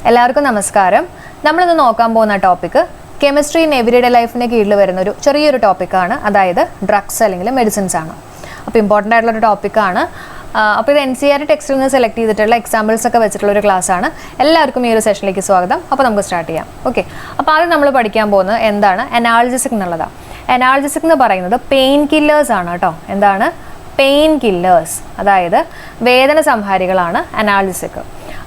എല്ലാവർക്കും നമസ്കാരം. നമ്മളിന്ന് നോക്കാൻ പോകുന്ന ടോപ്പിക് കെമിസ്ട്രി ഇൻ എവരിഡേ ലൈഫിന് കീഴിൽ വരുന്ന ഒരു ചെറിയൊരു ടോപ്പിക്കാണ്, അതായത് ഡ്രഗ്സ് അല്ലെങ്കിൽ മെഡിസിൻസ് ആണ്. അപ്പോൾ ഇമ്പോർട്ടൻ്റ് ആയിട്ടുള്ളൊരു ടോപ്പിക്കാണ്. അപ്പോൾ ഇത് NCERT ടെക്സ്റ്റിൽ നിന്ന് സെലക്ട് ചെയ്തിട്ടുള്ള എക്സാമ്പിൾസ് ഒക്കെ വെച്ചിട്ടുള്ള ഒരു ക്ലാസ് ആണ്. എല്ലാവർക്കും ഈ ഒരു സെഷനിലേക്ക് സ്വാഗതം. അപ്പോൾ നമുക്ക് സ്റ്റാർട്ട് ചെയ്യാം. ഓക്കെ, അപ്പോൾ ആദ്യം നമ്മൾ പഠിക്കാൻ പോകുന്നത് എന്താണ് അനാൾജസിക് എന്നുള്ളതാണ്. അനാൾജസിക് എന്ന് പറയുന്നത് പെയിൻ കില്ലേഴ്സ് ആണ് കേട്ടോ. എന്താണ്? പെയിൻ കില്ലേഴ്സ്, അതായത് വേദന സംഹാരികളാണ് അനാൾജസിക്.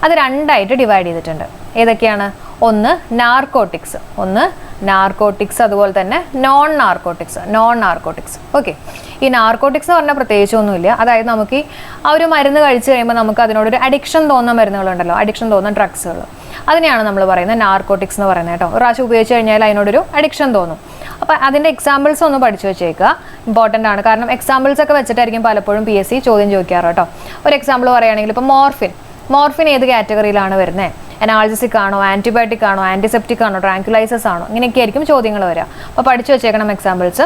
അത് രണ്ടായിട്ട് ഡിവൈഡ് ചെയ്തിട്ടുണ്ട്. ഏതൊക്കെയാണ്? ഒന്ന് നാർക്കോട്ടിക്സ്, അതുപോലെ തന്നെ നോൺ നാർക്കോട്ടിക്സ്. ഓക്കെ, ഈ നാർക്കോട്ടിക്സ് എന്ന് പറഞ്ഞാൽ പ്രത്യേകിച്ചൊന്നുമില്ല. അതായത് നമുക്ക് ആ ഒരു മരുന്ന് കഴിച്ചു കഴിയുമ്പോൾ നമുക്ക് അതിനോടൊരു അഡിക്ഷൻ തോന്നുന്ന മരുന്നുകളുണ്ടല്ലോ, അഡിക്ഷൻ തോന്നുന്ന ഡ്രഗ്സുകൾ, അതിനെയാണ് നമ്മൾ പറയുന്നത് നാർക്കോട്ടിക്സ് എന്ന് പറയുന്നത് കേട്ടോ. ഒരു പ്രാവശ്യം ഉപയോഗിച്ച് കഴിഞ്ഞാൽ അതിനോടൊരു അഡിക്ഷൻ തോന്നും. അപ്പോൾ അതിൻ്റെ എക്സാമ്പിൾസ് ഒന്ന് പഠിച്ചു വെച്ചേക്കുക, ഇമ്പോർട്ടൻ്റ് ആണ്. കാരണം എക്സാമ്പിൾസ് ഒക്കെ വെച്ചിട്ടായിരിക്കും പലപ്പോഴും PSC ചോദ്യം ചോദിക്കാറ് കേട്ടോ. ഒരു എക്സാമ്പിൾ പറയുകയാണെങ്കിൽ ഇപ്പോൾ മോർഫിൻ ഏത് കാറ്റഗറിയിലാണ് വരുന്നത്? അനാൾജസിക് ആണോ, ആൻറ്റിബയോട്ടിക് ആണോ, ആൻറ്റിസെപ്റ്റിക് ആണോ, ട്രാങ്കുലൈസസ് ആണോ? ഇങ്ങനെയൊക്കെ ആയിരിക്കും ചോദ്യങ്ങൾ വരിക. അപ്പോൾ പഠിച്ചു വെച്ചേക്കണം എക്സാമ്പിൾസ്.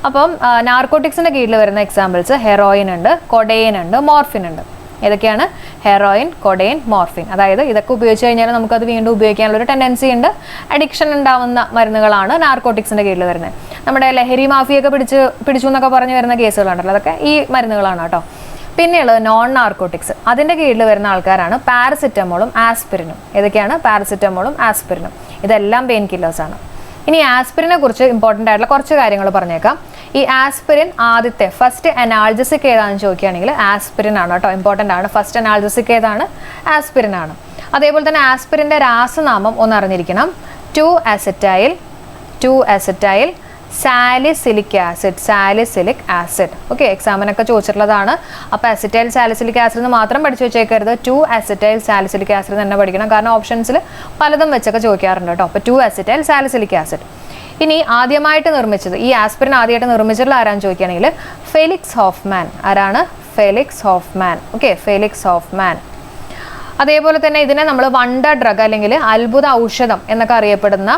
അപ്പം നാർക്കോട്ടിക്സിൻ്റെ കീഴിൽ വരുന്ന എക്സാമ്പിൾസ് ഹെറോയിൻ ഉണ്ട്, കൊഡെയിൻ ഉണ്ട്, മോർഫിൻ ഉണ്ട്. ഏതൊക്കെയാണ്? Heroin, codeine, morphine. അതായത് ഇതൊക്കെ ഉപയോഗിച്ച് കഴിഞ്ഞാൽ നമുക്കത് വീണ്ടും ഉപയോഗിക്കാനുള്ളൊരു ടെൻഡൻസി ഉണ്ട്. അഡിക്ഷൻ ഉണ്ടാവുന്ന മരുന്നുകളാണ് നാർക്കോട്ടിക്സിൻ്റെ കീഴിൽ വരുന്നത്. നമ്മുടെ ലഹരി മാഫിയൊക്കെ പിടിച്ചു എന്നൊക്കെ പറഞ്ഞു വരുന്ന കേസുകളുണ്ടല്ലോ, അതൊക്കെ ഈ മരുന്നുകളാണ് കേട്ടോ. പിന്നെയുള്ളത് നോൺ നാർക്കോട്ടിക്സ്. അതിൻ്റെ കീഴിൽ വരുന്ന ആൾക്കാരാണ് പാരസിറ്റമോളും ആസ്പിരിനും. ഏതൊക്കെയാണ്? പാരസിറ്റമോളും ആസ്പിരിനും. ഇതെല്ലാം പെയിൻ കില്ലേഴ്സാണ്. ഇനി ആസ്പിരിനെ കുറിച്ച് ഇമ്പോർട്ടൻ്റ് ആയിട്ടുള്ള കുറച്ച് കാര്യങ്ങൾ പറഞ്ഞേക്കാം. ഈ ആസ്പിരിൻ ഫസ്റ്റ് അനാൾജസിക് ഏതാണെന്ന് ചോദിക്കുകയാണെങ്കിൽ ആസ്പിരിൻ ആണ് കേട്ടോ. ഇമ്പോർട്ടൻ്റ് ആണ്. ഫസ്റ്റ് അനാൾജസിക് ഏതാണ്? ആസ്പിരിൻ ആണ്. അതേപോലെ തന്നെ ആസ്പിരിൻ്റെ രാസനാമം ഒന്ന് അറിഞ്ഞിരിക്കണം. 2-അസറ്റൈൽ സാലിസിലിക് ആസിഡ്. ഓക്കെ, എക്സാമിനൊക്കെ ചോദിച്ചിട്ടുള്ളതാണ്. അപ്പോൾ അസറ്റൈൽ സാലിസിലിക് ആസിഡ് എന്ന് മാത്രം പഠിച്ചു വെച്ചേക്കരുത്, 2-അസറ്റൈൽ സാലിസിലിക് ആസിഡ് തന്നെ പഠിക്കണം. കാരണം ഓപ്ഷൻസിൽ പലതും വെച്ചൊക്കെ ചോദിക്കാറുണ്ട് കേട്ടോ. അപ്പോൾ 2-അസറ്റൈൽ സാലിസിലിക് ആസിഡ്. ഇനി ആദ്യമായിട്ട് നിർമ്മിച്ചത്, ഈ ആസ്പിരിൻ ആദ്യമായിട്ട് നിർമ്മിച്ചിട്ടുള്ള ആരാന്ന് ചോദിക്കുകയാണെങ്കിൽ ഫെലിക്സ് ഹോഫ്മാൻ. ആരാണ്? Felix Hoffman. Okay, Felix Hoffman. അതേപോലെ തന്നെ ഇതിനെ നമ്മൾ വണ്ടർ ഡ്രഗ് അല്ലെങ്കിൽ അത്ഭുത ഔഷധം എന്നൊക്കെ അറിയപ്പെടുന്ന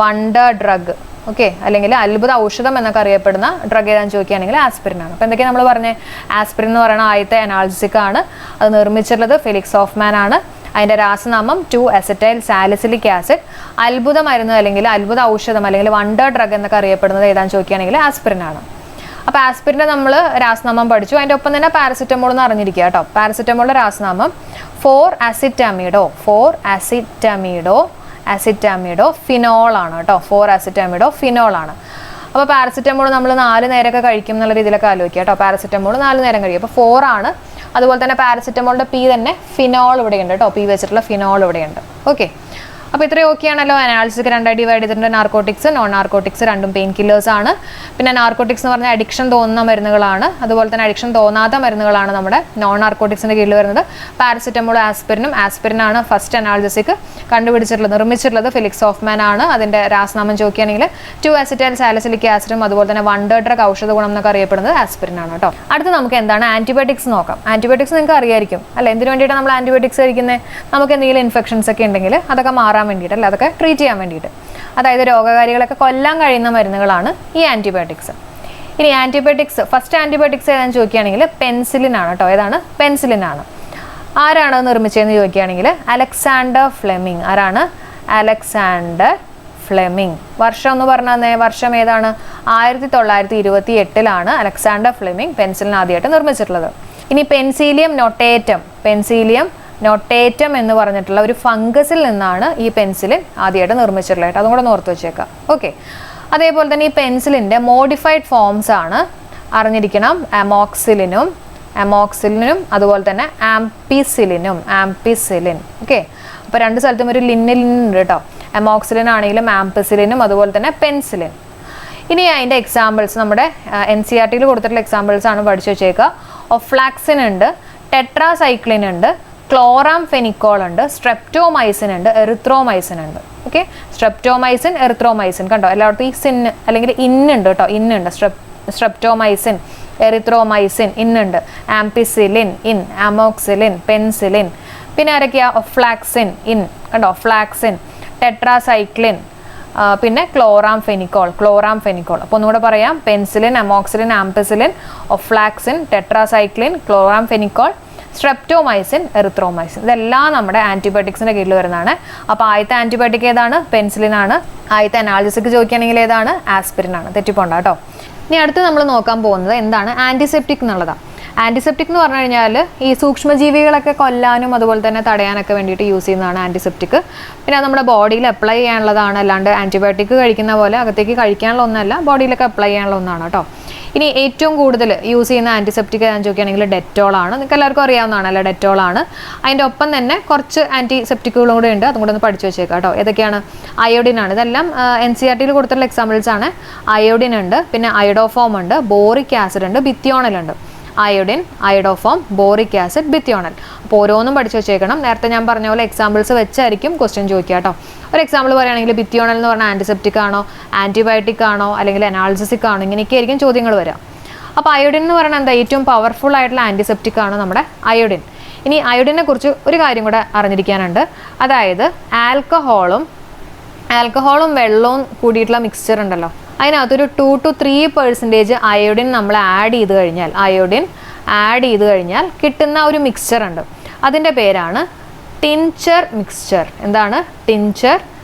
വണ്ടർ ഡ്രഗ്, ഓക്കെ, അല്ലെങ്കിൽ അത്ഭുത ഔഷധം എന്നൊക്കെ അറിയപ്പെടുന്ന ഡ്രഗ് ഏതാണെന്ന് ചോദിക്കുകയാണെങ്കിൽ ആസ്പിരിൻ ആണ്. അപ്പോൾ എന്തൊക്കെയാണ് നമ്മൾ പറഞ്ഞത്? ആസ്പിരിൻ എന്ന് പറയുന്ന ആദ്യത്തെ അനാൾജസിക് ആണ്. അത് നിർമ്മിച്ചിട്ടുള്ളത് ഫെലിക്സ് ഹോഫ്മാൻ ആണ്. അതിൻ്റെ രാസനാമം 2-അസറ്റൈൽ സാലിസിലിക് ആസിഡ്. അത്ഭുത മരുന്ന് അല്ലെങ്കിൽ അത്ഭുത ഔഷധം അല്ലെങ്കിൽ വണ്ടർ ഡ്രഗ് എന്നൊക്കെ അറിയപ്പെടുന്നത് ഏതാണെന്ന് ചോദിക്കുകയാണെങ്കിൽ ആസ്പിരിൻ ആണ്. അപ്പോൾ ആസ്പിരിൻ്റെ നമ്മൾ രാസനാമം പഠിച്ചു. അതിൻ്റെ ഒപ്പം തന്നെ പാരസിറ്റമോൾ എന്ന് അറിഞ്ഞിരിക്കുക കേട്ടോ. പാരസിറ്റമോളിൻ്റെ രാസനാമം 4-അസിറ്റമിഡോ ഫിനോൾ ആണ് കേട്ടോ. 4-അസിറ്റമിഡോ ഫിനോൾ ആണ്. അപ്പോൾ പാരസിറ്റമോൾ നമ്മൾ 4 നേരമൊക്കെ കഴിക്കും എന്നുള്ള രീതിയിലൊക്കെ ആലോചിക്കുക കേട്ടോ. പാരസിറ്റമോൾ 4 നേരം കഴിയും. അപ്പോൾ 4 ആണ്. അതുപോലെ തന്നെ പാരസിറ്റമോളിൻ്റെ P തന്നെ ഫിനോൾ ഇവിടെയുണ്ട് കേട്ടോ. P വെച്ചിട്ടുള്ള ഫിനോൾ ഇവിടെയുണ്ട്. ഓക്കെ, അപ്പോൾ ഇത്രയും ഓക്കെ ആണല്ലോ. അനാൾജസിക് രണ്ടായി ഡിവൈഡ് ചെയ്തിട്ടുണ്ട്. നാർക്കോട്ടിക്സ്, നോൺ നാർക്കോട്ടിക്സ് രണ്ടും പെയിൻ കില്ലേഴ്സ് ആണ്. പിന്നെ നാർക്കോട്ടിക്സ് എന്ന് പറഞ്ഞാൽ അഡിക്ഷൻ തോന്നുന്ന മരുന്നുകളാണ്. അതുപോലെ തന്നെ അഡിക്ഷൻ തോന്നാത്ത മരുന്നുകളാണ് നമ്മുടെ നോൺ നാർക്കോട്ടിക്സിൻ്റെ കീഴിൽ വരുന്നത്. പാരസിറ്റമോൾ, ആസ്പിരിൻ ആണ് ഫസ്റ്റ് അനാൾജസിക് നിർമ്മിച്ചിട്ടുള്ളത് ഫെലിക്സ് ഹോഫ്മാൻ ആണ്. അതിൻ്റെ രാസനാമം ചോദിക്കുകയാണെങ്കിൽ 2-അസറ്റൈൽ സാലിസിലിക് ആസിഡും അതുപോലെ തന്നെ വണ്ടർ ഡ്രഗ് ഔഷധ ഗുണം എന്നൊക്കെ അറിയപ്പെടുന്നത് ആസ്പിരിൻ ആണ് കേട്ടോ. അടുത്ത് നമുക്ക് എന്താണ് ആൻറ്റിബയോട്ടിക്സ് നോക്കാം. ആൻറ്റിബയോട്ടിക്സ് നിങ്ങൾക്ക് അറിയായിരിക്കും അല്ലേ? എന്തിനു വേണ്ടിയിട്ടാണ് നമ്മൾ ആൻറ്റിബയോട്ടിക്സ് കഴിക്കുന്നത്? നമുക്ക് എന്തെങ്കിലും ഇൻഫെക്ഷൻസ് ഒക്കെ ഉണ്ടെങ്കിൽ അതൊക്കെ മാറാൻ വേണ്ടിയിട്ട്, അല്ല അതൊക്കെ ട്രീറ്റ് ചെയ്യാൻ വേണ്ടിയിട്ട്, അതായത് രോഗകാരികളൊക്കെ കൊല്ലാൻ കഴിയുന്ന മരുന്നുകളാണ് ഈ ആൻറ്റിബയോട്ടിക്സ്. ഇനി ആൻറ്റിബയോട്ടിക്സ് ഫസ്റ്റ് ആൻറ്റിബയോട്ടിക്സ് ഏതാണെന്ന് ചോദിക്കുകയാണെങ്കിൽ പെൻസിലിൻ ആണ് കേട്ടോ. ഏതാണ്? പെൻസിലിൻ ആണ്. ആരാണ് നിർമ്മിച്ചതെന്ന് ചോദിക്കുകയാണെങ്കിൽ അലക്സാണ്ടർ ഫ്ലെമിംഗ്. ആരാണ്? Alexander Fleming. വർഷം എന്ന് പറഞ്ഞാൽ വർഷം ഏതാണ്? 1928 അലക്സാണ്ടർ ഫ്ലെമിംഗ് പെൻസിലിൻ ആദ്യമായിട്ട് നിർമ്മിച്ചിട്ടുള്ളത്. ഇനി പെൻസിലിയം നൊട്ടേറ്റം എന്ന് പറഞ്ഞിട്ടുള്ള ഒരു ഫംഗസിൽ നിന്നാണ് ഈ പെൻസിലിൻ ആദ്യമായിട്ട് നിർമ്മിച്ചിട്ടുള്ളത്. അതും കൂടെ ഓർത്ത് വെച്ചേക്കാം. ഓക്കെ, അതേപോലെ തന്നെ ഈ പെൻസിലിൻ്റെ മോഡിഫൈഡ് ഫോംസ് ആണ് അറിഞ്ഞിരിക്കണം. അമോക്സിലിനും അതുപോലെ തന്നെ ആംപിസിലിൻ. ഓക്കെ, അപ്പോൾ രണ്ട് സ്ഥലത്തും ഒരു ലിൻ ഉണ്ട് കേട്ടോ. അമോക്സിലിൻ ആണെങ്കിലും ആംപിസിലിനും അതുപോലെ തന്നെ പെൻസിലിൻ. ഇനി അതിൻ്റെ എക്സാമ്പിൾസ് നമ്മുടെ NCERT കൊടുത്തിട്ടുള്ള എക്സാമ്പിൾസ് ആണ് പഠിച്ചു വെച്ചേക്കുക. ഒഫ്ലാക്സിൻ ഉണ്ട്, ടെട്രാസൈക്ലിൻ ഉണ്ട്, ക്ലോറാംഫെനിക്കോൾ ഉണ്ട്, സ്ട്രെപ്റ്റോമൈസിൻ ഉണ്ട്, എറിത്രോമൈസിൻ ഉണ്ട്. ഓക്കെ, സ്ട്രെപ്റ്റോമൈസിൻ, എറിത്രോമൈസിൻ കണ്ടോ. എല്ലായിടത്തും ഈ സിൻ അല്ലെങ്കിൽ ഇന്നുണ്ട് കേട്ടോ. ഇന്നുണ്ട് സ്ട്രെപ്റ്റോമൈസിൻ, എറിത്രോമൈസിൻ, ഇന്നുണ്ട്. Ampicillin, amoxicillin, penicillin. പിന്നെ ആരൊക്കെയാ? ഒഫ്ലാക്സിൻ, കണ്ടോ, ഒഫ്ലാക്സിൻ, ടെട്രാസൈക്ലിൻ, പിന്നെ ക്ലോറാംഫെനിക്കോൾ. അപ്പോൾ ഒന്നുകൂടെ പറയാം. Penicillin, amoxicillin, ampicillin, ofloxacin, tetracycline, chloramphenicol, streptomycin, erythromycin. ഇതെല്ലാം നമ്മുടെ ആൻറ്റിബയോട്ടിക്സിൻ്റെ കീഴിൽ വരുന്നതാണ്. അപ്പോൾ ആദ്യത്തെ ആൻറ്റിബയോട്ടിക് ഏതാണ്? പെൻസിലിൻ ആണ്. ആദ്യത്തെ അനാൾജസിക്ക് ചോദിക്കുകയാണെങ്കിൽ ഏതാണ്? ആസ്പിരിൻ ആണ്. തെറ്റിപ്പോണ്ട കേട്ടോ. ഇനി അടുത്ത് നമ്മൾ നോക്കാൻ പോകുന്നത് എന്താണ്? ആൻറ്റിസെപ്റ്റിക് എന്നുള്ളതാണ്. ആൻറ്റിസെപ്റ്റിക് എന്ന് പറഞ്ഞു കഴിഞ്ഞാൽ ഈ സൂക്ഷ്മജീവികളൊക്കെ കൊല്ലാനും അതുപോലെ തന്നെ തടയാനൊക്കെ വേണ്ടിയിട്ട് യൂസ് ചെയ്യുന്നതാണ് ആൻറ്റിസെപ്റ്റിക്. പിന്നെ അത് നമ്മുടെ ബോഡിയിൽ അപ്ലൈ ചെയ്യാനുള്ളതാണ്. അല്ലാണ്ട് ആൻറ്റിബയോട്ടിക് കഴിക്കുന്ന പോലെ അകത്തേക്ക് കഴിക്കാനുള്ള ഒന്നല്ല, ബോഡിയിലൊക്കെ അപ്ലൈ ചെയ്യാനുള്ള ഒന്നാണ് കേട്ടോ. ഇനി ഏറ്റവും കൂടുതൽ യൂസ് ചെയ്യുന്ന ആൻറ്റിസെപ്റ്റിക് ഞാൻ ചോദിക്കുകയാണെങ്കിൽ ഡെറ്റോളാണ്. നിങ്ങൾക്ക് എല്ലാവർക്കും അറിയാവുന്നതാണ് അല്ലേ, ഡെറ്റോളാണ്. അതിൻ്റെ ഒപ്പം തന്നെ കുറച്ച് ആൻറ്റിസെപ്റ്റിക്കുകളും കൂടെ ഉണ്ട്, അതും കൂടെ ഒന്ന് പഠിച്ചു വെച്ചേക്കാം കേട്ടോ. ഏതൊക്കെയാണ്? അയോഡിൻ ആണ്. ഇതെല്ലാം NCERT കൊടുത്തിട്ടുള്ള എക്സാമ്പിൾസ് ആണ്. അയോഡിൻ ഉണ്ട്, പിന്നെ അയോഡോഫോം ഉണ്ട്, ബോറിക് ആസിഡ് ഉണ്ട്, ബിത്തിയോണൽ ഉണ്ട്. Iodine, iodoform, boric acid, bithionol. അപ്പോൾ ഓരോന്നും പഠിച്ചു വെച്ചേക്കണം. നേരത്തെ ഞാൻ പറഞ്ഞ പോലെ എക്സാമ്പിൾസ് വെച്ചായിരിക്കും ക്വസ്റ്റ്യൻ ചോദിക്കുക കേട്ടോ. ഒരു എക്സാമ്പിൾ പറയുകയാണെങ്കിൽ ബിത്തിയോണൽ എന്ന് പറഞ്ഞാൽ ആൻറ്റിസെപ്റ്റിക് ആണോ, ആൻറ്റിബയോട്ടിക് ആണോ, അല്ലെങ്കിൽ അനാൾജസിക് ആണോ, ഇങ്ങനെയൊക്കെ ആയിരിക്കും ചോദ്യങ്ങൾ വരിക. അപ്പോൾ അയോഡിൻ എന്ന് പറഞ്ഞാൽ എന്താ? ഏറ്റവും പവർഫുൾ ആയിട്ടുള്ള ആൻറ്റിസെപ്റ്റിക് ആണ് നമ്മുടെ അയോഡിൻ. ഇനി അയോഡിനെ കുറിച്ച് ഒരു കാര്യം കൂടെ അറിഞ്ഞിരിക്കാനുണ്ട്. അതായത് ആൽക്കഹോളും വെള്ളവും കൂടിയിട്ടുള്ള മിക്സ്ചർ ഉണ്ടല്ലോ, അതിനകത്തൊരു 2 to 3% അയോഡിൻ നമ്മൾ ആഡ് ചെയ്ത് കഴിഞ്ഞാൽ കിട്ടുന്ന ഒരു മിക്സ്ചർ ഉണ്ട്. അതിൻ്റെ പേരാണ് ടിൻചർ മിക്സ്ചർ. എന്താണ്? ടിൻചർ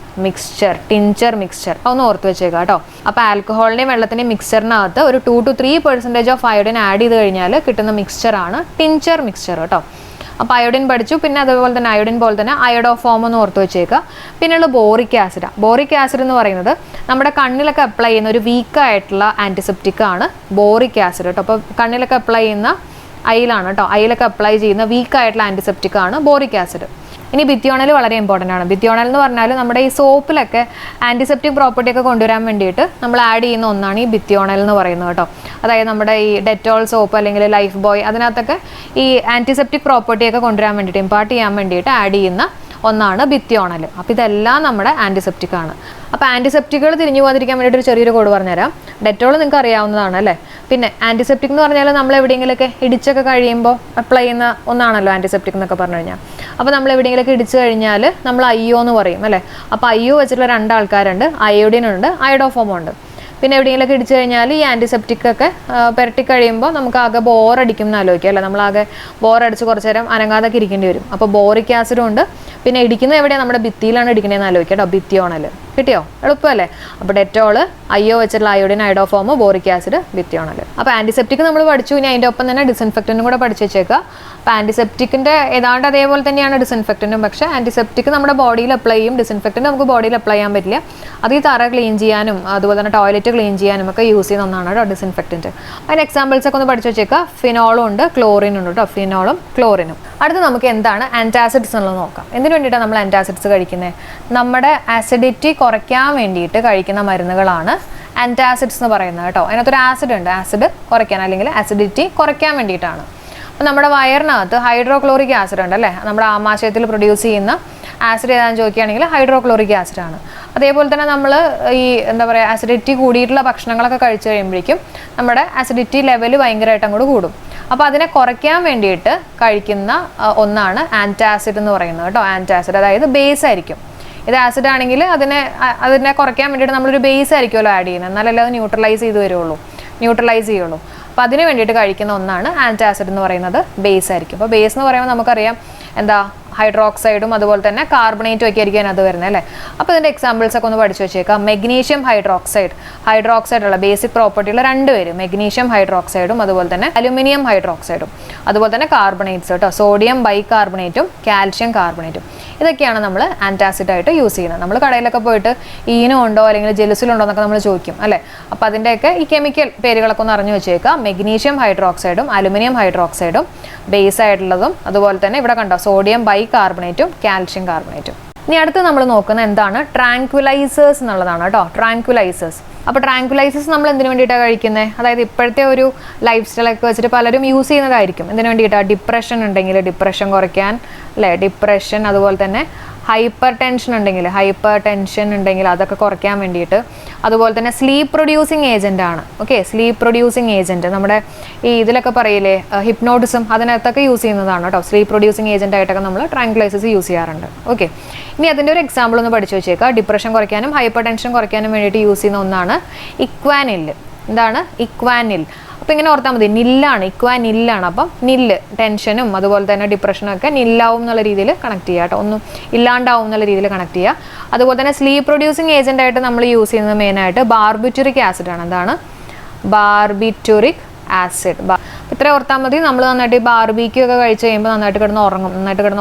മിക്സ്ചർ. അതൊന്ന് ഓർത്ത് വെച്ചേക്കാം കേട്ടോ. അപ്പോൾ ആൽക്കഹോളിൻ്റെയും വെള്ളത്തിൻ്റെയും മിക്സ്ചറിനകത്ത് ഒരു 2 to 3% ഓഫ് അയോഡിൻ ആഡ് ചെയ്ത് കഴിഞ്ഞാൽ കിട്ടുന്ന മിക്സ്ചറാണ് ടിൻചർ മിക്സ്ചർ കേട്ടോ. അപ്പോൾ അയോഡിൻ പഠിച്ചു. പിന്നെ അതുപോലെ തന്നെ അയോഡിൻ പോലെ തന്നെ അയോഡോഫോം എന്ന് ഓർത്ത് വെച്ചേക്കുക. പിന്നെയുള്ള ബോറിക് ആസിഡാണ്. ബോറിക് ആസിഡ് എന്ന് പറയുന്നത് നമ്മുടെ കണ്ണിലൊക്കെ അപ്ലൈ ചെയ്യുന്ന ഒരു വീക്കായിട്ടുള്ള ആൻറ്റിസെപ്റ്റിക് ആണ് ബോറിക് ആസിഡ് കേട്ടോ. അപ്പോൾ കണ്ണിലൊക്കെ അപ്ലൈ ചെയ്യുന്ന ഐയിലാണ് കേട്ടോ, ഐയിലൊക്കെ അപ്ലൈ ചെയ്യുന്ന വീക്കായിട്ടുള്ള ആൻറ്റിസെപ്റ്റിക് ആണ് ബോറിക് ആസിഡ്. ഇനി ബിത്തിയോണൽ വളരെ ഇമ്പോർട്ടൻ്റ് ആണ്. ബിത്തിയോണൽ എന്ന് പറഞ്ഞാൽ നമ്മുടെ ഈ സോപ്പിലൊക്കെ ആൻറ്റിസെപ്റ്റിക് പ്രോപ്പർട്ടി ഒക്കെ കൊണ്ടുവരാൻ വേണ്ടിയിട്ട് നമ്മൾ ആഡ് ചെയ്യുന്ന ഒന്നാണ് ഈ ബിത്തിയോണൽ എന്ന് പറയുന്നത് കേട്ടോ. അതായത് നമ്മുടെ ഈ ഡെറ്റോൾ സോപ്പ് അല്ലെങ്കിൽ ലൈഫ് ബോയ് അതിനകത്തൊക്കെ ഈ ആൻറ്റിസെപ്റ്റിക് പ്രോപ്പർട്ടി ഒക്കെ കൊണ്ടുവരാൻ വേണ്ടിയിട്ട് ഇമ്പാർട്ട് ചെയ്യാൻ വേണ്ടിയിട്ട് ആഡ് ചെയ്യുന്ന ഒന്നാണ് ബിത്തിയോണൽ. അപ്പോൾ ഇതെല്ലാം നമ്മുടെ ആൻറ്റിസെപ്റ്റിക് ആണ്. അപ്പോൾ ആൻറ്റിസെപ്റ്റിക്കുകൾ തിരിഞ്ഞു പോകാതിരിക്കാൻ വേണ്ടിയിട്ട് ഒരു ചെറിയൊരു കോഡ് പറഞ്ഞുതരാം. ഡെറ്റോൾ നിങ്ങൾക്ക് അറിയാവുന്നതാണ് അല്ലേ. പിന്നെ ആൻറ്റിസെപ്റ്റിക് എന്ന് പറഞ്ഞാൽ നമ്മൾ എവിടെയെങ്കിലുമൊക്കെ ഇടിച്ചൊക്കെ കഴിയുമ്പോൾ അപ്ലൈ ചെയ്യുന്ന ഒന്നാണല്ലോ ആൻറ്റിസെപ്റ്റിക് എന്നൊക്കെ പറഞ്ഞു കഴിഞ്ഞാൽ. അപ്പോൾ നമ്മൾ എവിടെയെങ്കിലുമൊക്കെ ഇടിച്ച് കഴിഞ്ഞാൽ നമ്മൾ അയ്യോ എന്ന് പറയും അല്ലേ. അപ്പോൾ അയ്യോ വെച്ചിട്ടുള്ള 2 ആൾക്കാരുണ്ട്, അയോഡിൻ ഉണ്ട്, അയോഡോഫോം ഉണ്ട്. പിന്നെ എവിടെയെങ്കിലുമൊക്കെ ഇടിച്ചു കഴിഞ്ഞാൽ ഈ ആൻറ്റിസെപ്റ്റിക് ഒക്കെ പുരട്ടി കഴിയുമ്പോൾ നമുക്ക് ആകെ ബോറടിക്കും എന്ന് ആലോചിക്കുക അല്ലേ. നമ്മളാകെ ബോറടിച്ച് കുറച്ച് നേരം അനങ്ങാതൊക്കെ ഇരിക്കേണ്ടി വരും. അപ്പോൾ ബോറിക് ആസിഡും ഉണ്ട്. പിന്നെ ഇടിക്കുന്നത് എവിടെയാണ്? നമ്മുടെ ഭിത്തിയിലാണ് ഇടിക്കണേന്ന് ആലോചിക്കുക കേട്ടോ. ബിത്തിയോണൽ കിട്ടിയോ? എളുപ്പമല്ലേ. അപ്പോൾ ഡെറ്റോൾ, അയ്യോ വെച്ചിട്ടുള്ള iodine, iodoform, boric acid, bithionol. അപ്പോൾ ആൻറ്റിസെപ്റ്റിക് നമ്മൾ പഠിച്ചു. ഇനി അതിൻ്റെ ഒപ്പം തന്നെ ഡിസിൻഫെക്റ്റൻറ്റും കൂടെ പഠിച്ചു വെച്ചേക്കുക. അപ്പോൾ ആൻറ്റിസെപ്റ്റിക്കിൻ്റെ ഏതാണ്ട് അതേപോലെ തന്നെയാണ് ഡിസിൻഫെക്റ്റൻറ്റും. പക്ഷേ ആൻറ്റിസെപ്റ്റിക് നമ്മുടെ ബോഡിയിൽ അപ്ലൈ ചെയ്യും, ഡിസിൻഫെക്റ്റൻറ്റ് നമുക്ക് ബോഡിയിൽ അപ്ലൈ ചെയ്യാൻ പറ്റില്ല. അത് ഈ തറ ക്ലീൻ ചെയ്യാനും അതുപോലെ തന്നെ ടോയ്ലറ്റ് ക്ലീൻ ചെയ്യാനും ഒക്കെ യൂസ് ചെയ്യുന്ന ഒന്നാണ് കേട്ടോ ഡിസിൻഫെക്റ്റൻറ്റ്. അതിന് എക്സാമ്പിൾസ് ഒക്കെ ഒന്ന് പഠിച്ചു വെച്ചേക്കുക. ഫിനോളും ഉണ്ട്, ക്ലോറിനും ഉണ്ട് കേട്ടോ. ഫിനോളും ക്ലോറിനും. അടുത്ത് നമുക്ക് എന്താണ് ആൻറ്റാസിഡ്സ് എന്നുള്ളത് നോക്കാം. എന്തിനു വേണ്ടിയിട്ടാണ് നമ്മൾ ആൻറ്റാസിഡ്സ് കഴിക്കുന്നത്? നമ്മുടെ ആസിഡിറ്റി കുറയ്ക്കാൻ വേണ്ടിയിട്ട് കഴിക്കുന്ന മരുന്നുകളാണ് ആൻറ്റാസിഡ്സ് എന്ന് പറയുന്നത് കേട്ടോ. അതിനകത്തൊരു ആസിഡ് ഉണ്ട്, ആസിഡ് കുറയ്ക്കാൻ അല്ലെങ്കിൽ ആസിഡിറ്റി കുറയ്ക്കാൻ വേണ്ടിയിട്ടാണ്. അപ്പോൾ നമ്മുടെ വയറിനകത്ത് ഹൈഡ്രോക്ലോറിക് ആസിഡ് ഉണ്ട് അല്ലേ. നമ്മുടെ ആമാശയത്തിൽ പ്രൊഡ്യൂസ് ചെയ്യുന്ന ആസിഡ് ഏതാണെന്ന് ചോദിക്കുകയാണെങ്കിൽ ഹൈഡ്രോക്ലോറിക് ആസിഡാണ്. അതേപോലെ തന്നെ നമ്മൾ ഈ എന്താ പറയുക ആസിഡിറ്റി കൂടിയിട്ടുള്ള ഭക്ഷണങ്ങളൊക്കെ കഴിച്ചു കഴിയുമ്പോഴേക്കും നമ്മുടെ ആസിഡിറ്റി ലെവൽ ഭയങ്കരമായിട്ട് അങ്ങോട്ട് കൂടും. അപ്പോൾ അതിനെ കുറയ്ക്കാൻ വേണ്ടിയിട്ട് കഴിക്കുന്ന ഒന്നാണ് ആൻറ്റാസിഡ് എന്ന് പറയുന്നത് കേട്ടോ. ആൻറ്റാസിഡ് അതായത് ബേസ് ആയിരിക്കും. ഇത് ആസിഡ് ആണെങ്കിൽ അതിനെ കുറയ്ക്കാൻ വേണ്ടിയിട്ട് നമ്മളൊരു ബേസ് ആയിരിക്കുമല്ലോ ആഡ് ചെയ്യുന്നത്, എന്നാലല്ലേ അത് ന്യൂട്രലൈസ് ചെയ്യുള്ളൂ. അപ്പോൾ അതിന് വേണ്ടിയിട്ട് കഴിക്കുന്ന ഒന്നാണ് ആൻറ്റാസിഡ് എന്ന് പറയുന്നത്. ബേസ് ആയിരിക്കും. അപ്പോൾ ബേസ് എന്ന് പറയുമ്പോൾ നമുക്കറിയാം എന്താ ഹൈഡ്രോക്സൈഡും അതുപോലെ തന്നെ കാർബണേറ്റും ഒക്കെ ആയിരിക്കും അതിനകത്ത് വരുന്നത് അല്ലേ. അപ്പോൾ ഇതിൻ്റെ എക്സാമ്പിൾസ് ഒക്കെ ഒന്ന് പഠിച്ചു വെച്ചേക്കാം. മെഗ്നീഷ്യം ഹൈഡ്രോക്സൈഡ് ഉള്ള ബേസിക് പ്രോപ്പർട്ടിയുള്ള 2 പേര്, മെഗ്നീഷ്യം ഹൈഡ്രോക്സൈഡും അതുപോലെ തന്നെ അലുമിനിയം ഹൈഡ്രോക്സൈഡും അതുപോലെ തന്നെ കാർബണേറ്റ്സ് കേട്ടോ, സോഡിയം ബൈകാർബണേറ്റും കാൽഷ്യം കാർബണേറ്റും. ഇതൊക്കെയാണ് നമ്മൾ ആൻറ്റാസിഡായിട്ട് യൂസ് ചെയ്യുന്നത്. നമ്മൾ കടയിലൊക്കെ പോയിട്ട് ഈനോ ഉണ്ടോ അല്ലെങ്കിൽ ജെലുസിലുണ്ടോ എന്നൊക്കെ നമ്മൾ ചോദിക്കും അല്ലേ. അപ്പോൾ അതിൻ്റെയൊക്കെ ഈ കെമിക്കൽ പേരുകളൊക്കെ ഒന്ന് അറിഞ്ഞു വെച്ചേക്കാം. മെഗ്നീഷ്യം ഹൈഡ്രോക്സൈഡും അലുമിനിയം ഹൈഡ്രോക്സൈഡും ബേസ് ആയിട്ടുള്ളതും അതുപോലെ തന്നെ ഇവിടെ കണ്ടോ സോഡിയം ബൈകാർബണേറ്റും കാൽഷ്യം കാർബണേറ്റും. ഇനി അടുത്ത് നമ്മൾ നോക്കുന്നത് എന്താണ്? ട്രാങ്ക്വിലൈസേഴ്സ് എന്നുള്ളതാണ് കേട്ടോ. ട്രാങ്ക്വിലൈസേഴ്സ്. അപ്പോൾ ട്രാങ്ക്വിലൈസേഴ്സ് നമ്മൾ എന്തിനു വേണ്ടിയിട്ടാണ് കഴിക്കുന്നത്? അതായത് ഇപ്പോഴത്തെ ഒരു ലൈഫ് സ്റ്റൈലൊക്കെ വെച്ചിട്ട് പലരും യൂസ് ചെയ്യുന്നതായിരിക്കും. എന്തിനു വേണ്ടിയിട്ടാണ്? ഡിപ്രഷൻ ഉണ്ടെങ്കിൽ ഡിപ്രഷൻ കുറയ്ക്കാൻ അല്ലേ. ഡിപ്രഷൻ അതുപോലെ തന്നെ ഹൈപ്പർ ടെൻഷൻ ഉണ്ടെങ്കിൽ അതൊക്കെ കുറയ്ക്കാൻ വേണ്ടിയിട്ട്. അതുപോലെ തന്നെ സ്ലീപ്പ് പ്രൊഡ്യൂസിങ് ഏജൻ്റ് ആണ്. ഓക്കെ, സ്ലീപ്പ് പ്രൊഡ്യൂസിങ് ഏജൻറ്റ് നമ്മുടെ ഈ ഇതിലൊക്കെ പറയില്ലേ ഹിപ്നോട്ടിസം, അതിനകത്തൊക്കെ യൂസ് ചെയ്യുന്നതാണ് കേട്ടോ. സ്ലീപ്പ് പ്രൊഡ്യൂസിങ് ഏജൻ്റ് ആയിട്ടൊക്കെ നമ്മൾ ട്രാങ്ക്വിലൈസേഴ്സ് യൂസ് ചെയ്യാറുണ്ട്. ഓക്കെ, ഇനി അതിൻ്റെ ഒരു എക്സാമ്പിൾ ഒന്ന് പഠിച്ചു വെച്ചേക്കാം. ഡിപ്രഷൻ കുറയ്ക്കാനും ഹൈപ്പർ ടെൻഷൻ കുറയ്ക്കാനും വേണ്ടിയിട്ട് യൂസ് ചെയ്യുന്ന ഒന്നാണ് ഇക്വാനിൽ. എന്താണ്? ഇക്വാനിൽ. അപ്പോൾ ഇങ്ങനെ ഓർത്താൽ മതി, നില്ലാണ്, ഇക്വാ നില്ലാണ്. അപ്പം നില്ല് ടെൻഷനും അതുപോലെ തന്നെ ഡിപ്രഷനും ഒക്കെ നില്ലാവും എന്നുള്ള രീതിയിൽ കണക്ട് ചെയ്യുക കേട്ടോ, ഒന്നും ഇല്ലാണ്ടാവും എന്നുള്ള രീതിയിൽ കണക്ട് ചെയ്യുക. അതുപോലെ തന്നെ സ്ലീപ്പ് പ്രൊഡ്യൂസിങ് ഏജന്റ് ആയിട്ട് നമ്മൾ യൂസ് ചെയ്യുന്നത് മെയിനായിട്ട് ബാർബിറ്റുറിക് ആസിഡ് ആണ്. എന്താണ്? ബാർബിറ്റുറിക് ആസിഡ്. ഇത്ര ഓർത്താൽ മതി. നമ്മൾ നന്നായിട്ട് ഈ ബാർബിക്യൂ ഒക്കെ കഴിച്ച് കഴിയുമ്പോൾ നന്നായിട്ട് കിടന്ന്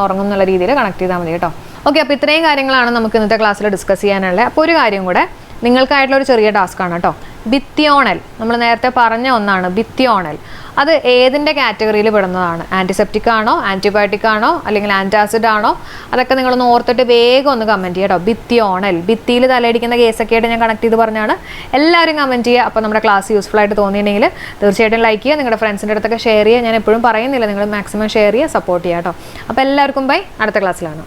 ഉറങ്ങും എന്നുള്ള രീതിയിൽ കണക്ട് ചെയ്താൽ മതി കേട്ടോ. ഓക്കെ, അപ്പോൾ ഇത്രയും കാര്യങ്ങളാണ് നമുക്ക് ഇന്നത്തെ ക്ലാസ്സിൽ ഡിസ്കസ് ചെയ്യാനുള്ളത്. അപ്പോൾ ഒരു കാര്യം കൂടെ നിങ്ങൾക്കായിട്ടുള്ള ഒരു ചെറിയ ടാസ്ക്കാണ് കേട്ടോ. ബിത്തിയോണൽ, നമ്മൾ നേരത്തെ പറഞ്ഞ ഒന്നാണ് ബിത്തിയോണൽ. അത് ഏതിൻ്റെ കാറ്റഗറിയിൽ പെടുന്നതാണ്? ആൻറ്റിസെപ്റ്റിക് ആണോ, ആൻറ്റിബയോട്ടിക് ആണോ, അല്ലെങ്കിൽ ആൻറ്റാസിഡ് ആണോ? അതൊക്കെ നിങ്ങളൊന്ന് ഓർത്തിട്ട് വേഗം ഒന്ന് കമൻറ്റ് ചെയ്യുക കേട്ടോ. ബിത്തിയോണൽ, ഭിത്തിയിൽ തലയടിക്കുന്ന കേസൊക്കെ ആയിട്ട് ഞാൻ കണക്ട് ചെയ്ത് പറഞ്ഞാണ്. എല്ലാവരും കമൻറ്റ് ചെയ്യുക. അപ്പോൾ നമ്മുടെ ക്ലാസ് യൂസ്ഫുൾ ആയിട്ട് തോന്നിയിട്ടുണ്ടെങ്കിൽ തീർച്ചയായിട്ടും ലൈക്ക് ചെയ്യുക, നിങ്ങളുടെ ഫ്രണ്ട്സിൻ്റെ അടുത്തൊക്കെ ഷെയർ ചെയ്യുക. ഞാൻ എപ്പോഴും പറയുന്നില്ല, നിങ്ങൾ മാക്സിമം ഷെയർ ചെയ്യുക, സപ്പോർട്ട് ചെയ്യുക കേട്ടോ. അപ്പോൾ എല്ലാവർക്കും ബൈ, അടുത്ത ക്ലാസ്സിലാണ്.